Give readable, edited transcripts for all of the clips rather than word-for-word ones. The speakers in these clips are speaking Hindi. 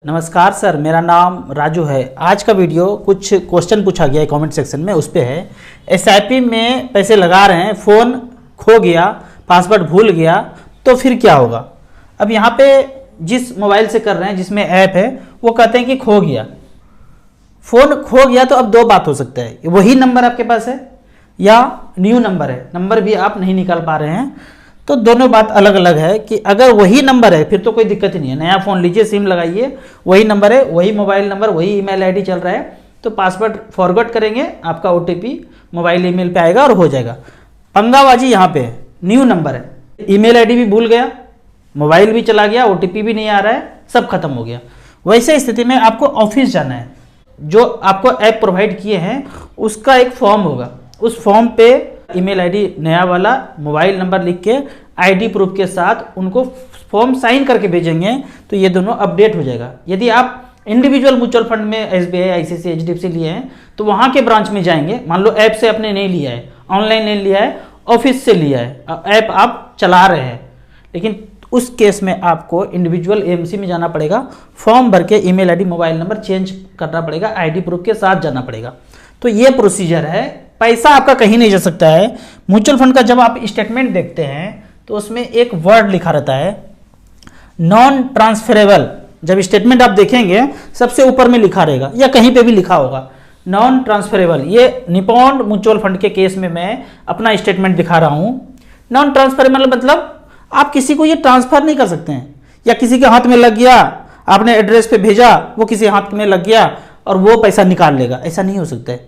नमस्कार सर, मेरा नाम राजू है। आज का वीडियो कुछ क्वेश्चन पूछा गया है कमेंट सेक्शन में, उस पे है एसआईपी में पैसे लगा रहे हैं, फ़ोन खो गया, पासवर्ड भूल गया तो फिर क्या होगा। अब यहाँ पे जिस मोबाइल से कर रहे हैं जिसमें ऐप है वो कहते हैं कि खो गया, फ़ोन खो गया। तो अब दो बात हो सकता है, वही नंबर आपके पास है या न्यू नंबर है, नंबर भी आप नहीं निकाल पा रहे हैं। तो दोनों बात अलग अलग है कि अगर वही नंबर है फिर तो कोई दिक्कत ही नहीं है, नया फ़ोन लीजिए, सिम लगाइए, वही नंबर है, वही मोबाइल नंबर, वही ईमेल आईडी चल रहा है, तो पासवर्ड फॉरगॉट करेंगे, आपका ओटीपी मोबाइल ईमेल पे आएगा और हो जाएगा। पंगाबाजी यहाँ पे है, न्यू नंबर है, ईमेल आईडी भी भूल गया, मोबाइल भी चला गया, ओटीपी भी नहीं आ रहा है, सब खत्म हो गया। वैसे स्थिति में आपको ऑफिस जाना है, जो आपको ऐप प्रोवाइड किए हैं उसका एक फॉर्म होगा, उस फॉर्म पे ईमेल आईडी नया वाला, मोबाइल नंबर लिख के आईडी प्रूफ के साथ उनको फॉर्म साइन करके भेजेंगे तो ये दोनों अपडेट हो जाएगा। यदि आप इंडिविजुअल म्यूचुअल फंड में एसबीआई, आईसीआईसीआई, एचडीएफसी लिए हैं तो वहाँ के ब्रांच में जाएंगे। मान लो ऐप से आपने नहीं लिया है, ऑनलाइन नहीं लिया है, ऑफिस से लिया है, ऐप आप चला रहे हैं, लेकिन उस केस में आपको इंडिविजुअल एएमसी में जाना पड़ेगा, फॉर्म भर के email ID, mobile number change करना पड़ेगा, आईडी प्रूफ के साथ जाना पड़ेगा। तो ये प्रोसीजर है। पैसा आपका कहीं नहीं जा सकता है। म्यूचुअल फंड का जब आप स्टेटमेंट देखते हैं तो उसमें एक वर्ड लिखा रहता है नॉन ट्रांसफरेबल। जब स्टेटमेंट आप देखेंगे सबसे ऊपर में लिखा रहेगा या कहीं पे भी लिखा होगा नॉन ट्रांसफरेबल। ये निपॉन म्यूचुअल फंड के केस में मैं अपना स्टेटमेंट दिखा रहा हूं। नॉन ट्रांसफरेबल मतलब आप किसी को ये ट्रांसफर नहीं कर सकते हैं, या किसी के हाथ में लग गया, आपने एड्रेस पे भेजा, वो किसी हाथ में लग गया और वो पैसा निकाल लेगा, ऐसा नहीं हो सकता है।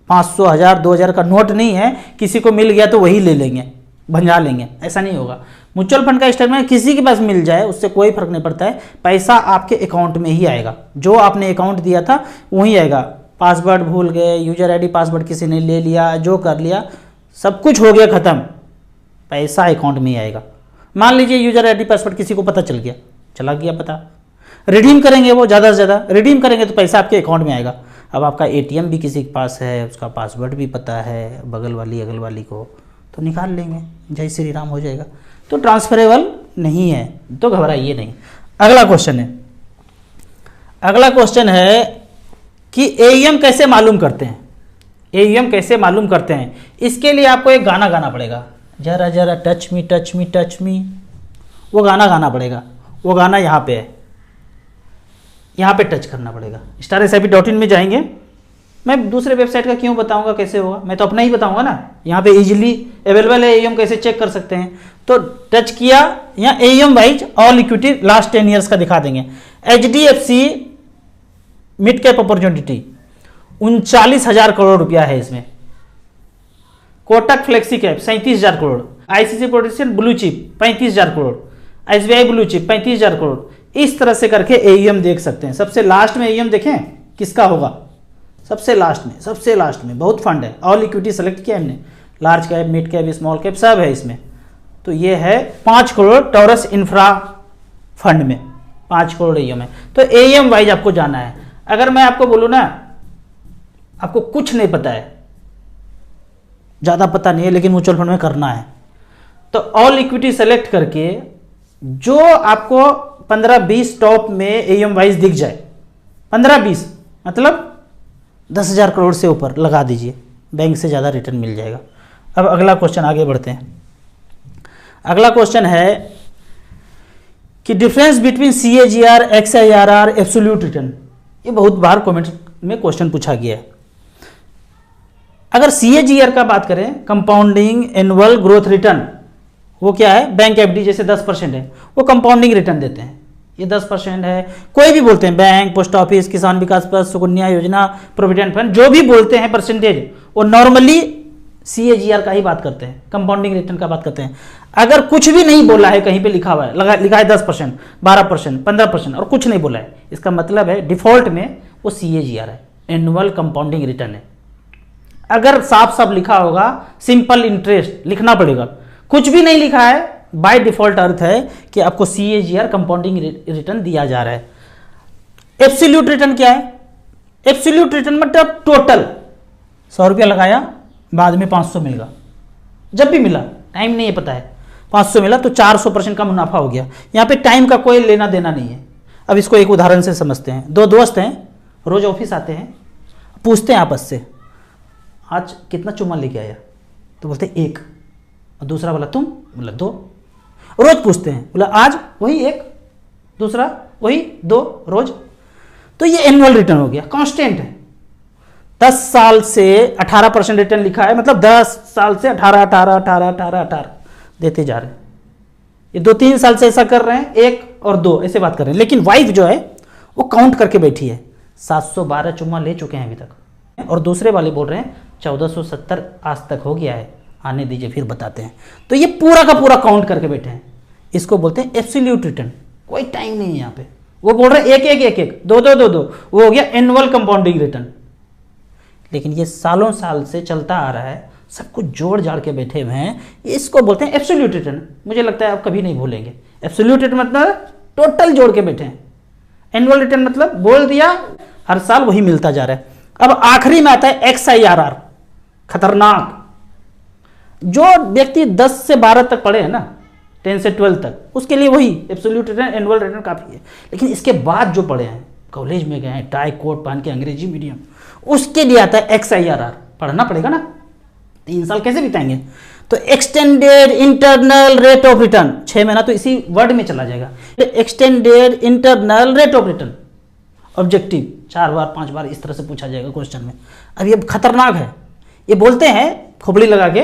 500, 1000, 2000 का नोट नहीं है, किसी को मिल गया तो वही ले लेंगे, भंजा लेंगे, ऐसा नहीं होगा। म्यूचुअल फंड का स्टेटमेंट किसी के पास मिल जाए उससे कोई फर्क नहीं पड़ता है, पैसा आपके अकाउंट में ही आएगा, जो आपने अकाउंट दिया था वही आएगा। पासवर्ड भूल गए, यूजर आईडी पासवर्ड किसी ने ले लिया, जो कर लिया, सब कुछ हो गया खत्म, पैसा अकाउंट में ही आएगा। मान लीजिए यूजर आईडी पासवर्ड किसी को पता चल गया, चला गया पता, रिडीम करेंगे, वो ज़्यादा से ज़्यादा रिडीम करेंगे तो पैसा आपके अकाउंट में आएगा। अब आपका एटीएम भी किसी के पास है, उसका पासवर्ड भी पता है बगल वाली अगल वाली को, तो निकाल लेंगे, जय श्री राम हो जाएगा। तो ट्रांसफरेबल नहीं है, तो घबराइए नहीं। अगला क्वेश्चन है कि एईएम कैसे मालूम करते हैं। एईएम कैसे मालूम करते हैं, इसके लिए आपको एक गाना गाना पड़ेगा, जरा जरा touch me touch me touch me, वो गाना गाना पड़ेगा। वो गाना यहाँ पे है, यहाँ पे टच करना पड़ेगा। StarSIP.in में जाएंगे। मैं दूसरे वेबसाइट का क्यों बताऊंगा कैसे होगा, मैं तो अपना ही बताऊंगा ना। यहाँ पे इजीली अवेलेबल है, एईएम कैसे चेक कर सकते हैं। तो टच किया, यहाँ AEM wise all equity last 10 years का दिखा देंगे। HDFC mid cap opportunity 39,000 crore रुपया है इसमें। Kotak flexi cap 37,000 crore, ICC protection blue chip 35,000 crore, SBI blue chip 35,000 crore. इस तरह से करके एईएम देख सकते हैं। सबसे लास्ट में एईएम देखें किसका होगा, सबसे लास्ट में बहुत फंड है, ऑल इक्विटी सेलेक्ट किया हमने, large cap, mid cap, small cap सब है इसमें। तो ये है 5 करोड़ टॉरस इंफ्रा फंड में 5 करोड़ एईएम है। तो एईएम वाइज आपको जाना है। अगर मैं आपको बोलूँ ना, आपको कुछ नहीं पता है, ज़्यादा पता नहीं है, लेकिन म्यूचुअल फंड में करना है, तो ऑल इक्विटी सेलेक्ट करके जो आपको 15-20 टॉप में एईएम वाइज दिख जाए, 15-20 मतलब 10,000 करोड़ से ऊपर लगा दीजिए, बैंक से ज़्यादा रिटर्न मिल जाएगा। अब अगला क्वेश्चन आगे बढ़ते हैं। अगला क्वेश्चन है कि difference between CAGR, XIRR, absolute return. ये बहुत बार कमेंट में क्वेश्चन पूछा गया है। अगर CAGR का बात करें, कंपाउंडिंग एनुअल ग्रोथ रिटर्न, वो क्या है, बैंक एफडी जैसे 10% है, वो कंपाउंडिंग रिटर्न देते हैं। ये 10% है, कोई भी बोलते हैं, बैंक, पोस्ट ऑफिस, किसान विकास पत्र, सुकन्या योजना, प्रोविडेंट फंड, जो भी बोलते हैं परसेंटेज, वो नॉर्मली CAGR का ही बात करते हैं, कंपाउंडिंग रिटर्न का बात करते हैं। अगर कुछ भी नहीं बोला है, कहीं पे लिखा हुआ है, लिखा है 10%, 12%, 15% और कुछ नहीं बोला है, इसका मतलब है डिफॉल्ट में वो CAGR है, एनुअल कंपाउंडिंग रिटर्न है। अगर साफ साफ लिखा होगा सिंपल इंटरेस्ट लिखना पड़ेगा, कुछ भी नहीं लिखा है, बाय डिफॉल्ट अर्थ है कि आपको CAGR कंपाउंडिंग रिटर्न दिया जा रहा है। एब्सोल्यूट रिटर्न क्या है, एब्सोल्यूट रिटर्न मतलब टोटल 100 रुपया लगाया, बाद में 500 मिलेगा, जब भी मिला, टाइम नहीं है पता है, 500 मिला तो 400% का मुनाफा हो गया। यहाँ पे टाइम का कोई लेना देना नहीं है। अब इसको एक उदाहरण से समझते हैं। दो दोस्त हैं, रोज ऑफिस आते हैं, पूछते हैं आपस से आज कितना चुम्मा लेके आया, तो बोलते हैं 1, और दूसरा बोला तुम, बोला 2। रोज पूछते हैं, बोला आज वही 1, दूसरा वही 2, रोज। तो ये एनुअल रिटर्न हो गया, कांस्टेंट है। 10 साल से 18% रिटर्न लिखा है, मतलब 10 साल से 18 देते जा रहे हैं। ये 2-3 साल से ऐसा कर रहे हैं, 1 और 2 ऐसे बात कर रहे हैं। लेकिन वाइफ जो है वो काउंट करके बैठी है, 712 चुम्मा ले चुके हैं अभी तक, और दूसरे वाले बोल रहे हैं 1470 आज तक हो गया है, आने दीजिए फिर बताते हैं। तो ये पूरा का पूरा काउंट करके बैठे हैं, इसको बोलते हैं एब्सोल्यूट रिटर्न। कोई टाइम नहीं है यहाँ पे। वो बोल रहे हैं 1-1-1-1, 2-2-2-2, वो हो गया एनुअल कंपाउंडिंग रिटर्न। लेकिन ये सालों साल से चलता आ रहा है, सब कुछ जोड़ जाड़ के बैठे हुए हैं, इसको बोलते हैं एब्सोल्यूट रिटर्न। मुझे लगता है आप कभी नहीं भूलेंगे। एब्सोल्यूट रिटर्न मतलब टोटल जोड़ के बैठे हैं। एनुअल रिटर्न मतलब बोल दिया, हर साल वही मिलता जा रहा है। अब आखिरी में आता है XIRR, खतरनाक। जो व्यक्ति 10 से 12 तक पढ़े हैं ना, 10 से 12 तक, उसके लिए वही एब्सोल्यूट रिटर्न, एनुअल रिटर्न काफ़ी है। लेकिन इसके बाद जो पढ़े हैं, कॉलेज में गए हैं, टाई कोट पहन के अंग्रेजी मीडियम, उसके लिए आता है XIRR। पढ़ना पड़ेगा ना, 3 साल कैसे बिताएंगे। तो extended internal rate of return, 6 महीना तो इसी वर्ड में चला जाएगा। Extended internal rate of return, objective 4 बार 5 बार इस तरह से पूछा जाएगा क्वेश्चन में। अब ये खतरनाक है। ये बोलते हैं खोपड़ी लगा के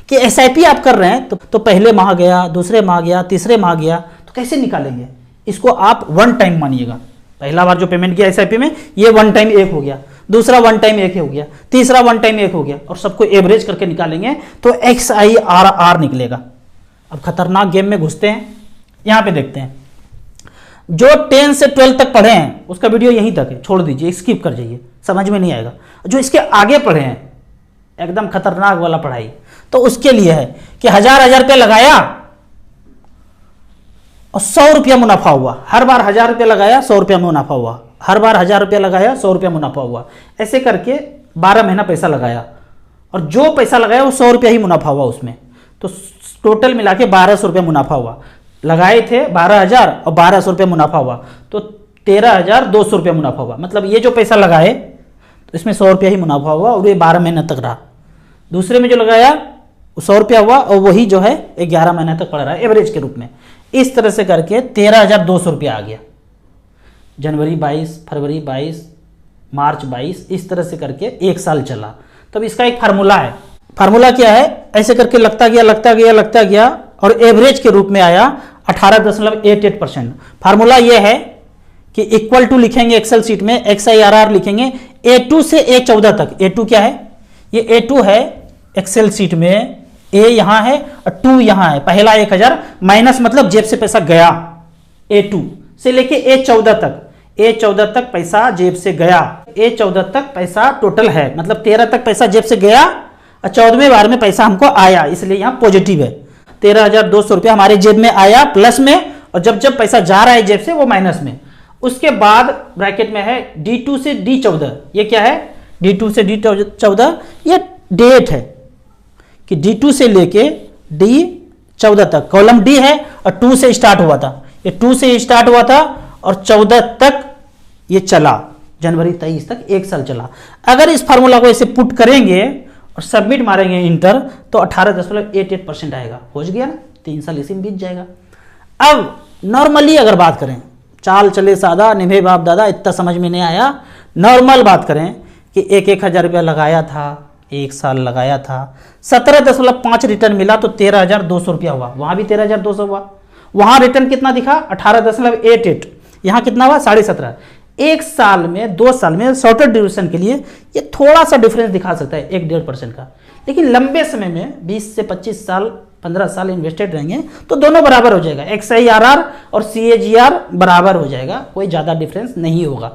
कि SIP आप कर रहे हैं तो पहले माह गया, दूसरे माह गया, तीसरे माह गया, तो कैसे निकालेंगे। इसको आप 1 टाइम मानिएगा। पहला बार जो पेमेंट किया SIP में, ये 1 टाइम 1 हो गया, दूसरा 1 टाइम 1 हो गया, तीसरा 1 टाइम 1 हो गया, और सबको एवरेज करके निकालेंगे तो XIRR निकलेगा। अब खतरनाक गेम में घुसते हैं। यहां पे देखते हैं, जो 10 से 12 तक पढ़े हैं उसका वीडियो यहीं तक है, छोड़ दीजिए, स्किप कर जाइए, समझ में नहीं आएगा। जो इसके आगे पढ़े हैं, एकदम खतरनाक वाला पढ़ाई, तो उसके लिए है कि 1000 रुपया लगाया और 100 रुपया मुनाफा हुआ। हर बार 1000 रुपया लगाया, 100 रुपया मुनाफा हुआ, हर बार 1000 रुपया लगाया, 100 रुपया मुनाफा हुआ। ऐसे करके 12 महीना पैसा लगाया, और जो पैसा लगाया वो 100 रुपया ही मुनाफा हुआ उसमें, तो टोटल मिला के 1200 रुपया मुनाफा हुआ। लगाए थे 12,000 और 1200 रुपया मुनाफा हुआ, तो 13,200 रुपया मुनाफा हुआ। मतलब ये जो पैसा लगाए तो इसमें 100 रुपया ही मुनाफा हुआ, और ये 12 महीने तक रहा। दूसरे में जो लगाया 100 रुपया हुआ, और वही जो है 11 महीने तक पड़ रहा है एवरेज के रूप में। इस तरह से करके 13,200 रुपया आ गया। जनवरी 22, फरवरी 22, मार्च 22, इस तरह से करके 1 साल चला। तब इसका एक फार्मूला है। फार्मूला क्या है, ऐसे करके लगता गया और एवरेज के रूप में आया 18.88%। फार्मूला ये है कि इक्वल टू लिखेंगे एक्सेल शीट में, XIRR लिखेंगे A2 से A14 तक। A2 क्या है, ये A2 है एक्सेल शीट में, A यहां है और 2 यहां है। पहला 1000 माइनस मतलब जेब से पैसा गया, A2 से लेके A14 तक। A14 तक पैसा जेब से गया, A14 तक पैसा टोटल है, मतलब 13 तक पैसा जेब से गया और 14वें बार में पैसा हमको आया, इसलिए यहां पॉजिटिव है। 13,200 रुपया हमारे जेब में आया प्लस में, और जब जब पैसा जा रहा है जेब से वो माइनस में। उसके बाद ब्रैकेट में है D2 से D14। ये क्या है, D2 से D14, ये डेट है कि D2 से लेके D14 तक। कॉलम D है और 2 से स्टार्ट हुआ था, ये 2 से स्टार्ट हुआ था और 14 तक ये चला, जनवरी 23 तक 1 साल चला। अगर इस फार्मूला को ऐसे पुट करेंगे और सबमिट मारेंगे इंटर, तो 18.88% आएगा। हो गया ना, 3 साल इसी में बीत जाएगा। अब नॉर्मली अगर बात करें, चाल चले सादा, निभे बाप दादा, इतना समझ में नहीं आया। नॉर्मल बात करें कि 1,000 रुपया लगाया था, 1 साल लगाया था, 17.5 रिटर्न मिला, तो 13,200 रुपया हुआ। वहां भी 13,200 हुआ। वहां रिटर्न कितना दिखा, 18.88। यहां कितना हुआ, 17.5। 1 साल में, 2 साल में, शॉर्टर ड्यूरेशन के लिए ये थोड़ा सा डिफरेंस दिखा सकता है, 1-1.5% का। लेकिन लंबे समय में 20 से 25 साल, 15 साल इन्वेस्टेड रहेंगे तो दोनों बराबर हो जाएगा। XIRR और CAGR बराबर हो जाएगा, कोई ज़्यादा डिफरेंस नहीं होगा।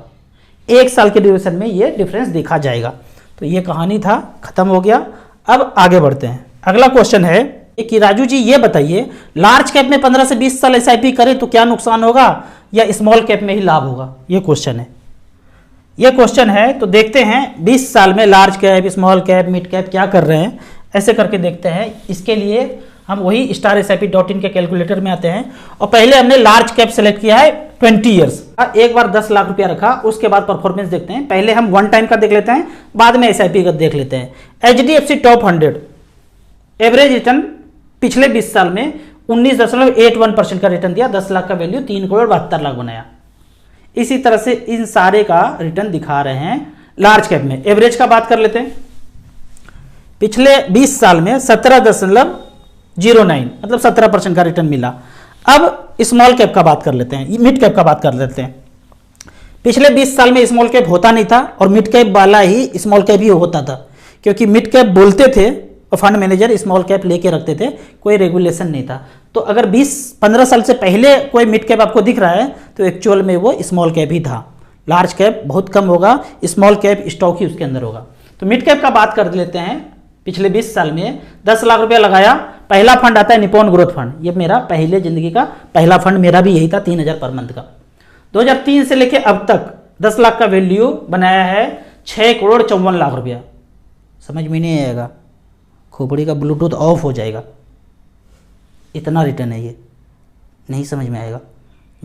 1 साल के ड्यूरेशन में ये डिफरेंस देखा जाएगा। तो ये कहानी था, खत्म हो गया। अब आगे बढ़ते हैं। अगला क्वेश्चन है कि राजू जी ये बताइए, लार्ज कैप में 15 से 20 साल SIP करें तो क्या नुकसान होगा, या स्मॉल कैप में ही लाभ होगा। ये क्वेश्चन है, ये क्वेश्चन है। तो देखते हैं 20 साल में large cap, small cap, mid cap क्या कर रहे हैं, ऐसे करके देखते हैं। इसके लिए हम वही StarSIP.in के कैलकुलेटर में आते हैं और पहले हमने लार्ज कैप सेलेक्ट किया है 20 ईयर्स। एक बार 10 लाख रुपया रखा, उसके बाद परफॉर्मेंस देखते हैं। पहले हम 1 टाइम का देख लेते हैं, बाद में SIP का देख लेते हैं। HDFC टॉप 100 एवरेज रिटर्न पिछले 20 साल में 19.81% का रिटर्न दिया, 10 लाख का वैल्यू 3,72,00,000 बनाया। इसी तरह से इन सारे का रिटर्न दिखा रहे हैं लार्ज कैप में। एवरेज का बात कर लेते हैं, पिछले 20 साल में 17.09 मतलब 17% का रिटर्न मिला। अब स्मॉल कैप का बात कर लेते हैं, मिड कैप का बात कर लेते हैं। पिछले 20 साल में स्मॉल कैप होता नहीं था और मिड कैप वाला ही स्मॉल कैप ही होता था, क्योंकि मिड कैप बोलते थे और फंड मैनेजर स्मॉल कैप लेके रखते थे, कोई रेगुलेशन नहीं था। तो अगर 20-15 साल से पहले कोई मिड कैप आपको दिख रहा है तो एक्चुअल में वो स्मॉल कैप ही था। लार्ज कैप बहुत कम होगा, स्मॉल कैप स्टॉक ही उसके अंदर होगा। तो मिड कैप का बात कर लेते हैं। पिछले 20 साल में 10 लाख रुपया लगाया, पहला फंड आता है निप्पॉन ग्रोथ फंड। ये मेरा पहले जिंदगी का पहला फंड मेरा भी यही था, 3,000 पर मंथ का। 2003 से लेके अब तक 10 लाख का वैल्यू बनाया है 6,54,00,000 रुपया। समझ में नहीं आएगा, खोपड़ी का ब्लूटूथ ऑफ हो जाएगा, इतना रिटर्न है ये, नहीं समझ में आएगा।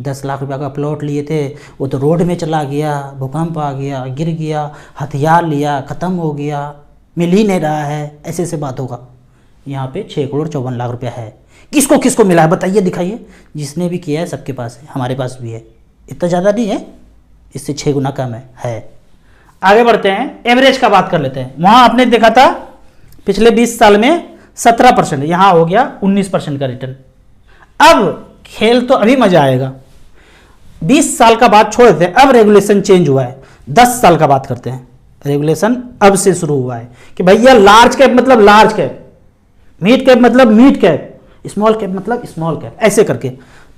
10 लाख रुपया का प्लॉट लिए थे, वो तो रोड में चला गया, भूकंप आ गया, गिर गया, हथियार लिया, ख़त्म हो गया, मिल ही नहीं रहा है, ऐसे से बात होगा। यहाँ पे 6,54,00,000 रुपया है। किसको किसको मिला है बताइए, दिखाइए। जिसने भी किया है सबके पास है, हमारे पास भी है। इतना ज़्यादा नहीं है, इससे 6 गुना कम है। आगे बढ़ते हैं, एवरेज का बात कर लेते हैं। वहाँ आपने देखा था पिछले 20 साल में 17%, यहाँ हो गया 19% का रिटर्न। अब खेल तो अभी मजा आएगा। 20 साल का बात छोड़ देते हैं, अब रेगुलेशन चेंज हुआ है। 10 साल का बात करते हैं। रेगुलेशन अब से शुरू हुआ है कि भैया लार्ज कैप मतलब लार्ज कैप, मिड कैप मतलब मिड कैप, स्मॉल कैप मतलब स्मॉल कैप, ऐसे करके।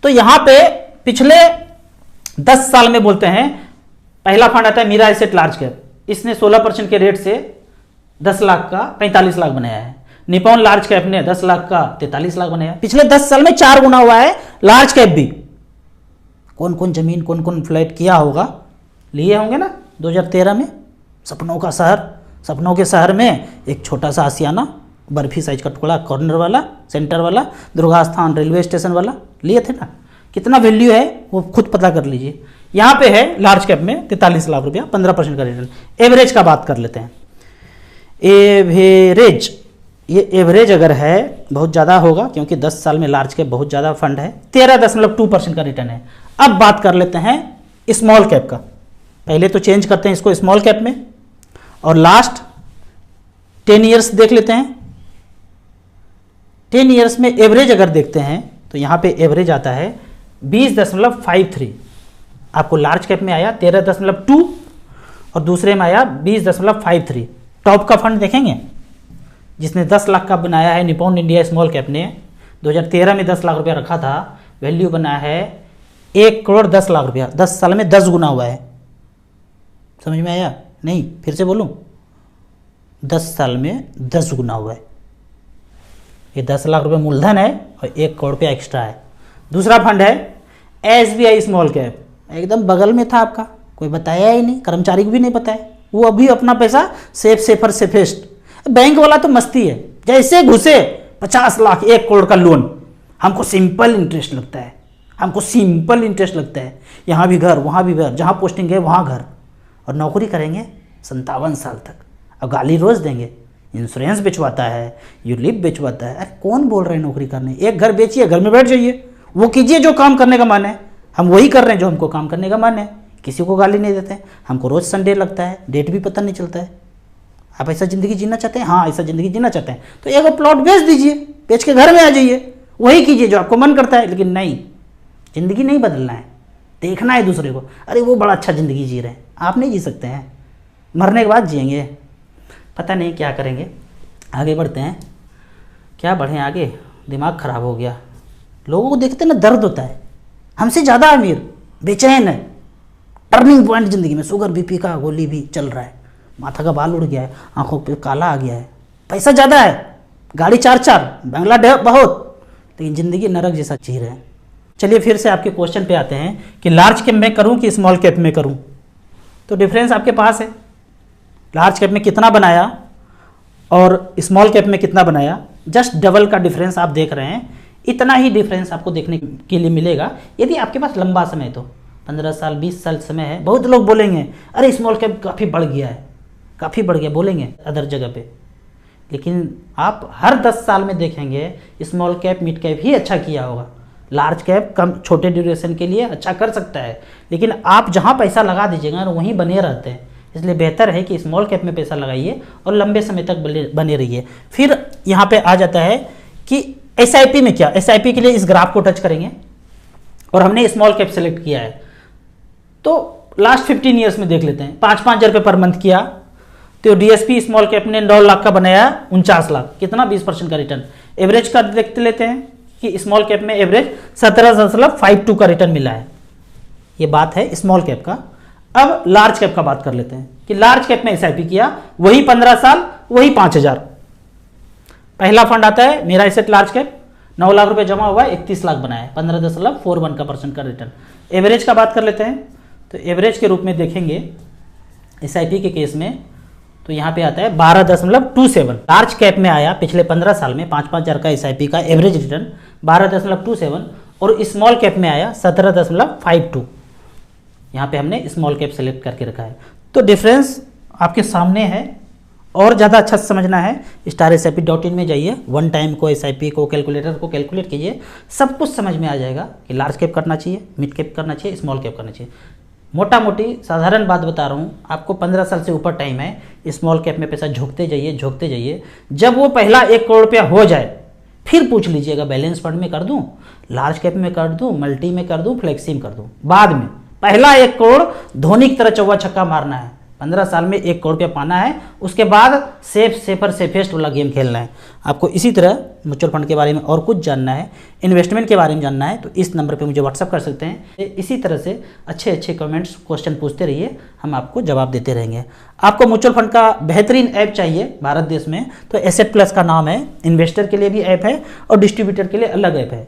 तो यहां पे पिछले 10 साल में बोलते हैं, पहला फंड आता है मीरा एसेट लार्ज कैप। इसने 16% के रेट से 10 लाख का 45 लाख बनाया है। निप्पॉन लार्ज कैप ने 10 लाख का 43 लाख बनाया। पिछले 10 साल में 4 गुना हुआ है लार्ज कैप भी। कौन कौन जमीन, कौन कौन फ्लैट किया होगा, लिए होंगे ना 2013 में। सपनों का शहर, सपनों के शहर में एक छोटा सा आसियाना, बर्फी साइज का टुकड़ा, कॉर्नर वाला, सेंटर वाला, दुर्गा स्थान रेलवे स्टेशन वाला, लिए थे ना। कितना वैल्यू है वो खुद पता कर लीजिए। यहाँ पे है लार्ज कैप में 43 लाख रुपया, 15% का रिटर्न। एवरेज का बात कर लेते हैं। एवरेज, ये एवरेज अगर है बहुत ज़्यादा होगा, क्योंकि 10 साल में लार्ज कैप बहुत ज़्यादा फंड है। 13.2% का रिटर्न है। अब बात कर लेते हैं स्मॉल कैप का। पहले तो चेंज करते हैं इसको स्मॉल कैप में, और लास्ट 10 ईयर्स देख लेते हैं। 10 ईयर्स में एवरेज अगर देखते हैं तो यहाँ पे एवरेज आता है 20.53। आपको लार्ज कैप में आया 13.2 और दूसरे में आया 20.53। टॉप का फंड देखेंगे जिसने 10 लाख का बनाया है, निप्पॉन इंडिया स्मॉल कैप ने 2013 में 10 लाख रुपया रखा था, वैल्यू बना है 1,10,00,000 रुपया। 10 साल में 10 गुना हुआ है। समझ में आया? नहीं, फिर से बोलूं, 10 साल में 10 गुना हुआ है। ये 10 लाख रुपए मूलधन है और 1 करोड़ रुपया एक्स्ट्रा है। दूसरा फंड है SBI स्मॉल कैप, एकदम बगल में था आपका, कोई बताया ही नहीं, कर्मचारी को भी नहीं बताया। वो अभी अपना पैसा सेफर सेफेस्ट। बैंक वाला तो मस्ती है, जैसे घुसे 50 लाख 1 करोड़ का लोन, हमको सिंपल इंटरेस्ट लगता है, हमको सिंपल इंटरेस्ट लगता है। यहाँ भी घर, वहाँ भी घर, जहाँ पोस्टिंग है वहाँ घर, और नौकरी करेंगे 57 साल तक। अब गाली रोज देंगे, इंश्योरेंस बेचवाता है, यूलिप बेचवाता है। अरे कौन बोल रहे हैं नौकरी करने? एक घर बेचिए, घर में बैठ जाइए, वो कीजिए जो काम करने का मन है। हम वही कर रहे हैं जो हमको काम करने का मन है, किसी को गाली नहीं देते हैं। हमको रोज संडे लगता है, डेट भी पता नहीं चलता है। आप ऐसा ज़िंदगी जीना चाहते हैं? हाँ, ऐसा ज़िंदगी जीना चाहते हैं तो एक प्लॉट बेच दीजिए, बेच के घर में आ जाइए, वही कीजिए जो आपको मन करता है। लेकिन नहीं, ज़िंदगी नहीं बदलना है, देखना है दूसरे को, अरे वो बड़ा अच्छा ज़िंदगी जी रहे हैं, आप नहीं जी सकते हैं, मरने के बाद जिएंगे। पता नहीं क्या करेंगे। आगे बढ़ते हैं। क्या बढ़ें आगे, दिमाग ख़राब हो गया। लोगों को देखते ना दर्द होता है, हमसे ज़्यादा अमीर बेचैन है, टर्निंग पॉइंट ज़िंदगी में, शुगर बीपी का गोली भी चल रहा है, माथा का बाल उड़ गया है, आंखों पे काला आ गया है, पैसा ज़्यादा है, गाड़ी 4-4, बंगला बहुत, लेकिन ज़िंदगी नरक जैसा जी रहे हैं। चलिए फिर से आपके क्वेश्चन पे आते हैं कि लार्ज कैप में करूं कि स्मॉल कैप में करूं। तो डिफरेंस आपके पास है, लार्ज कैप में कितना बनाया और स्मॉल कैप में कितना बनाया जस्ट डबल का डिफरेंस आप देख रहे हैं, इतना ही डिफरेंस आपको देखने के लिए मिलेगा यदि आपके पास लंबा समय तो 15 साल 20 साल समय है। बहुत लोग बोलेंगे अरे स्मॉल कैप काफ़ी बढ़ गया है, काफ़ी बढ़ गया, बोलेंगे अदर जगह पे, लेकिन आप हर 10 साल में देखेंगे स्मॉल कैप मिड कैप ही अच्छा किया होगा। लार्ज कैप कम छोटे ड्यूरेशन के लिए अच्छा कर सकता है, लेकिन आप जहाँ पैसा लगा दीजिएगा वहीं बने रहते हैं। इसलिए बेहतर है कि स्मॉल कैप में पैसा लगाइए और लंबे समय तक बने रहिए। फिर यहाँ पे आ जाता है कि एसआईपी में क्या, एसआईपी के लिए इस ग्राफ को टच करेंगे और हमने स्मॉल कैप सेलेक्ट किया है, तो लास्ट 15 ईयर्स में देख लेते हैं। 5-5 हज़ार रुपये पर मंथ किया तो डीएसपी स्मॉल कैप ने 9 लाख का बनाया 49 लाख, कितना 20% का रिटर्न। एवरेज का देख लेते हैं कि स्मॉल कैप में एवरेज 17.52 का रिटर्न मिला है। ये बात है स्मॉल कैप का। अब लार्ज कैप का बात कर लेते हैं कि लार्ज कैप में एसआईपी किया, वही 15 साल वही 5,000। पहला फंड आता है मेरा एसेट लार्ज कैप, 9 लाख रुपए जमा हुआ है, 31 लाख बनाया है, 15.41% का रिटर्न। एवरेज का बात कर लेते हैं तो एवरेज के रूप में देखेंगे एसआईपी के केस में तो यहाँ पे आता है 12.27। लार्ज कैप में आया पिछले 15 साल में 5-5 हज़ार का एसआईपी का एवरेज रिटर्न 12.27 और स्मॉल कैप में आया 17.52। यहाँ पे हमने स्मॉल कैप सेलेक्ट करके रखा है, तो डिफरेंस आपके सामने है। और ज़्यादा अच्छा समझना है StarSIP.in में जाइए, वन टाइम को SIP को कैलकुलेटर को कैलकुलेट कीजिए, सब कुछ समझ में आ जाएगा कि लार्ज कैप करना चाहिए, मिड कैप करना चाहिए, स्मॉल कैप करना चाहिए। मोटा मोटी साधारण बात बता रहा हूँ आपको, 15 साल से ऊपर टाइम है, स्मॉल कैप में पैसा झोंकते जाइए। जब वो पहला 1 करोड़ रुपया हो जाए फिर पूछ लीजिएगा बैलेंस फंड में कर दूँ, लार्ज कैप में कर दूँ, मल्टी में कर दूँ, फ्लेक्सी में कर दूँ। बाद में पहला 1 करोड़ धोनी की तरह चौवा छक्का मारना है, 15 साल में 1 करोड़ रुपया पाना है, उसके बाद सेफेस्ट वाला गेम खेलना है। आपको इसी तरह म्यूचुअल फंड के बारे में और कुछ जानना है, इन्वेस्टमेंट के बारे में जानना है तो इस नंबर पे मुझे व्हाट्सअप कर सकते हैं। इसी तरह से अच्छे कमेंट्स क्वेश्चन पूछते रहिए, हम आपको जवाब देते रहेंगे। आपको म्यूचुअल फंड का बेहतरीन ऐप चाहिए भारत देश में तो एसेट प्लस का नाम है, इन्वेस्टर के लिए भी ऐप है और डिस्ट्रीब्यूटर के लिए अलग ऐप है।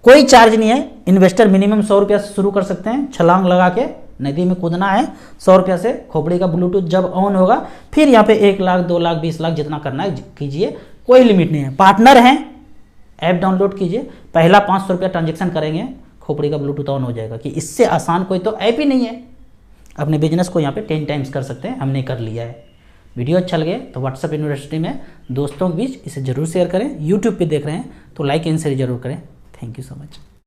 कोई चार्ज नहीं है, इन्वेस्टर मिनिमम 100 रुपया से शुरू कर सकते हैं, छलांग लगा के नदी में कूदना है 100 रुपया से। खोपड़ी का ब्लूटूथ जब ऑन होगा फिर यहाँ पे 1 लाख 2 लाख 20 लाख जितना करना है कीजिए, कोई लिमिट नहीं है। पार्टनर हैं, ऐप डाउनलोड कीजिए, पहला 500 रुपया ट्रांजेक्शन करेंगे, खोपड़ी का ब्लूटूथ ऑन हो जाएगा। कि इससे आसान कोई तो ऐप ही नहीं है। अपने बिजनेस को यहाँ पे 10 टाइम्स कर सकते हैं, हमने कर लिया है। वीडियो अच्छा लगे तो व्हाट्सएप यूनिवर्सिटी में दोस्तों के बीच इसे जरूर शेयर करें। यूट्यूब पे देख रहे हैं तो लाइक एंड शेयर जरूर करें। Thank you so much.